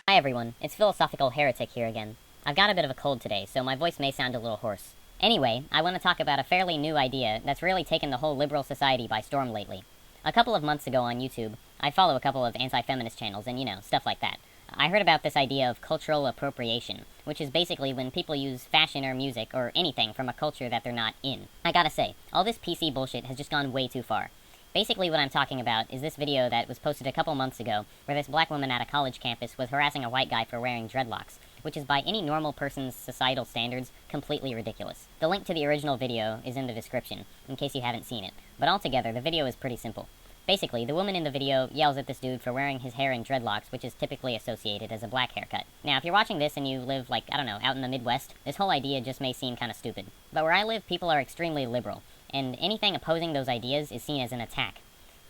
Hi everyone, it's Philosophical Heretic here again. I've got a bit of a cold today, so my voice may sound a little hoarse. Anyway, I want to talk about a fairly new idea that's really taken the whole liberal society by storm lately. A couple of months ago on YouTube, I follow a couple of anti-feminist channels and, stuff like that. I heard about this idea of cultural appropriation, which is basically when people use fashion or music or anything from a culture that they're not in. I gotta say, all this PC bullshit has just gone way too far. Basically what I'm talking about is this video that was posted a couple months ago where this black woman at a college campus was harassing a white guy for wearing dreadlocks, which is by any normal person's societal standards completely ridiculous. The link to the original video is in the description, in case you haven't seen it, but altogether the video is pretty simple. Basically, the woman in the video yells at this dude for wearing his hair in dreadlocks, which is typically associated as a black haircut. Now, if you're watching this and you live, out in the Midwest, this whole idea just may seem kinda stupid. But where I live, people are extremely liberal, and anything opposing those ideas is seen as an attack.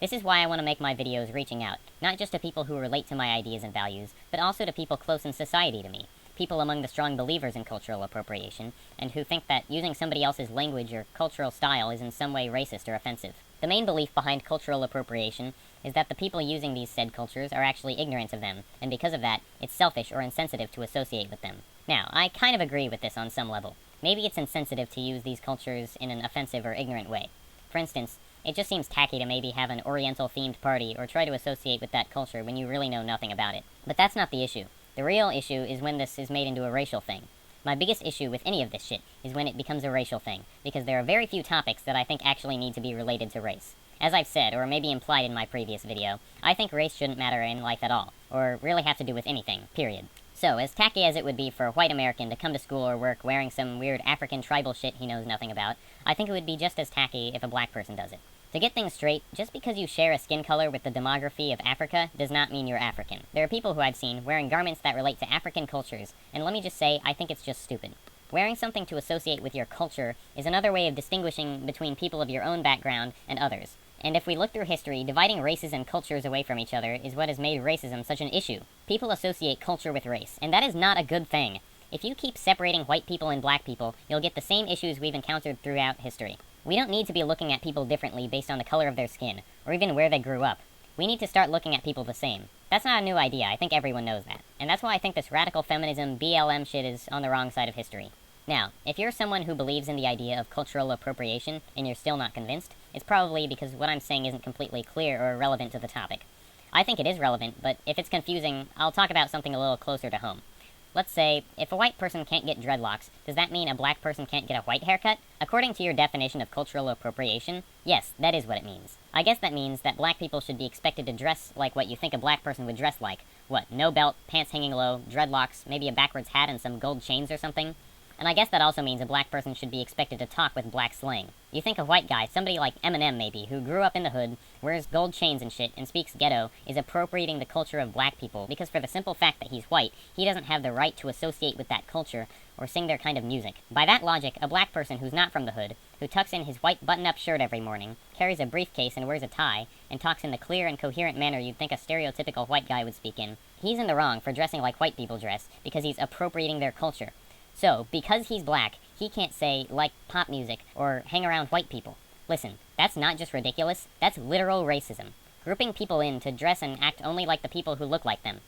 This is why I want to make my videos reaching out, not just to people who relate to my ideas and values, but also to people close in society to me, people among the strong believers in cultural appropriation, and who think that using somebody else's language or cultural style is in some way racist or offensive. The main belief behind cultural appropriation is that the people using these said cultures are actually ignorant of them, and because of that, it's selfish or insensitive to associate with them. Now, I kind of agree with this on some level. Maybe it's insensitive to use these cultures in an offensive or ignorant way. For instance, it just seems tacky to maybe have an Oriental-themed party or try to associate with that culture when you really know nothing about it. But that's not the issue. The real issue is when this is made into a racial thing. My biggest issue with any of this shit is when it becomes a racial thing, because there are very few topics that I think actually need to be related to race. As I've said, or maybe implied in my previous video, I think race shouldn't matter in life at all, or really have to do with anything, period. So, as tacky as it would be for a white American to come to school or work wearing some weird African tribal shit he knows nothing about, I think it would be just as tacky if a black person does it. To get things straight, just because you share a skin color with the demography of Africa does not mean you're African. There are people who I've seen wearing garments that relate to African cultures, and let me just say, I think it's just stupid. Wearing something to associate with your culture is another way of distinguishing between people of your own background and others. And if we look through history, dividing races and cultures away from each other is what has made racism such an issue. People associate culture with race, and that is not a good thing. If you keep separating white people and black people, you'll get the same issues we've encountered throughout history. We don't need to be looking at people differently based on the color of their skin, or even where they grew up. We need to start looking at people the same. That's not a new idea, I think everyone knows that. And that's why I think this radical feminism, BLM shit is on the wrong side of history. Now, if you're someone who believes in the idea of cultural appropriation and you're still not convinced, it's probably because what I'm saying isn't completely clear or relevant to the topic. I think it is relevant, but if it's confusing, I'll talk about something a little closer to home. Let's say, if a white person can't get dreadlocks, does that mean a black person can't get a white haircut? According to your definition of cultural appropriation, yes, that is what it means. I guess that means that black people should be expected to dress like what you think a black person would dress like. What, no belt, pants hanging low, dreadlocks, maybe a backwards hat and some gold chains or something? And I guess that also means a black person should be expected to talk with black slang. You think a white guy, somebody like Eminem maybe, who grew up in the hood, wears gold chains and shit, and speaks ghetto, is appropriating the culture of black people, because for the simple fact that he's white, he doesn't have the right to associate with that culture, or sing their kind of music. By that logic, a black person who's not from the hood, who tucks in his white button-up shirt every morning, carries a briefcase and wears a tie, and talks in the clear and coherent manner you'd think a stereotypical white guy would speak in, he's in the wrong for dressing like white people dress, because he's appropriating their culture. So, because he's black, he can't say, like pop music, or hang around white people. Listen, that's not just ridiculous, that's literal racism. Grouping people in to dress and act only like the people who look like them.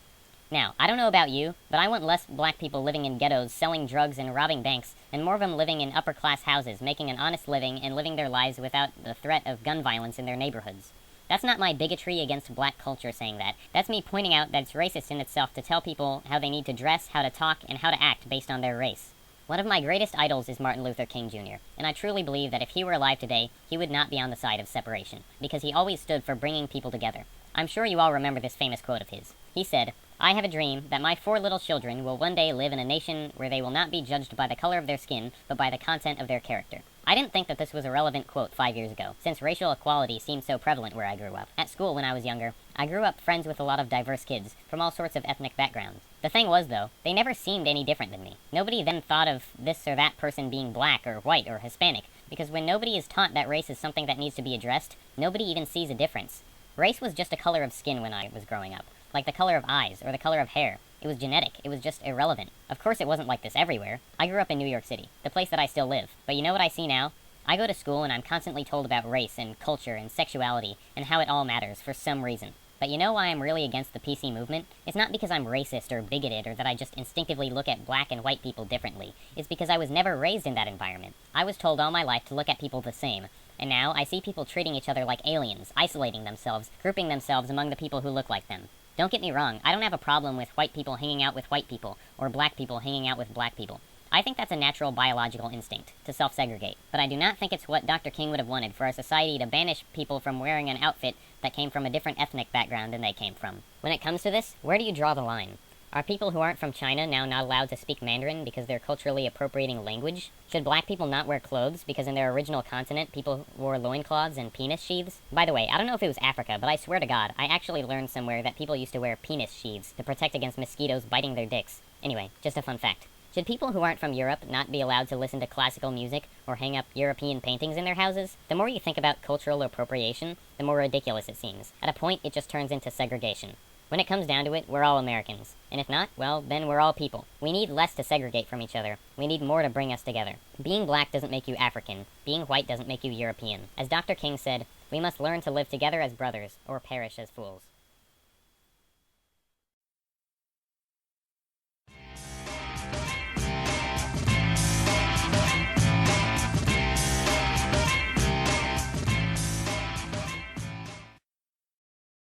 Now, I don't know about you, but I want less black people living in ghettos, selling drugs and robbing banks, and more of them living in upper-class houses, making an honest living and living their lives without the threat of gun violence in their neighborhoods. That's not my bigotry against black culture saying that. That's me pointing out that it's racist in itself to tell people how they need to dress, how to talk, and how to act based on their race. One of my greatest idols is Martin Luther King Jr., and I truly believe that if he were alive today, he would not be on the side of separation, because he always stood for bringing people together. I'm sure you all remember this famous quote of his. He said, "I have a dream that my 4 little children will one day live in a nation where they will not be judged by the color of their skin, but by the content of their character." I didn't think that this was a relevant quote 5 years ago, since racial equality seemed so prevalent where I grew up. At school when I was younger, I grew up friends with a lot of diverse kids, from all sorts of ethnic backgrounds. The thing was, though, they never seemed any different than me. Nobody then thought of this or that person being black or white or Hispanic, because when nobody is taught that race is something that needs to be addressed, nobody even sees a difference. Race was just a color of skin when I was growing up, like the color of eyes or the color of hair. It was genetic. It was just irrelevant. Of course it wasn't like this everywhere. I grew up in New York City, the place that I still live. But you know what I see now? I go to school and I'm constantly told about race and culture and sexuality and how it all matters for some reason. But you know why I'm really against the PC movement? It's not because I'm racist or bigoted or that I just instinctively look at black and white people differently. It's because I was never raised in that environment. I was told all my life to look at people the same. And now I see people treating each other like aliens, isolating themselves, grouping themselves among the people who look like them. Don't get me wrong, I don't have a problem with white people hanging out with white people, or black people hanging out with black people. I think that's a natural biological instinct, to self-segregate. But I do not think it's what Dr. King would have wanted for our society to banish people from wearing an outfit that came from a different ethnic background than they came from. When it comes to this, where do you draw the line? Are people who aren't from China now not allowed to speak Mandarin because they're culturally appropriating language? Should black people not wear clothes because in their original continent people wore loincloths and penis sheaths? By the way, I don't know if it was Africa, but I swear to God, I actually learned somewhere that people used to wear penis sheaths to protect against mosquitoes biting their dicks. Anyway, just a fun fact. Should people who aren't from Europe not be allowed to listen to classical music or hang up European paintings in their houses? The more you think about cultural appropriation, the more ridiculous it seems. At a point, it just turns into segregation. When it comes down to it, we're all Americans. And if not, well, then we're all people. We need less to segregate from each other. We need more to bring us together. Being black doesn't make you African. Being white doesn't make you European. As Dr. King said, we must learn to live together as brothers, or perish as fools.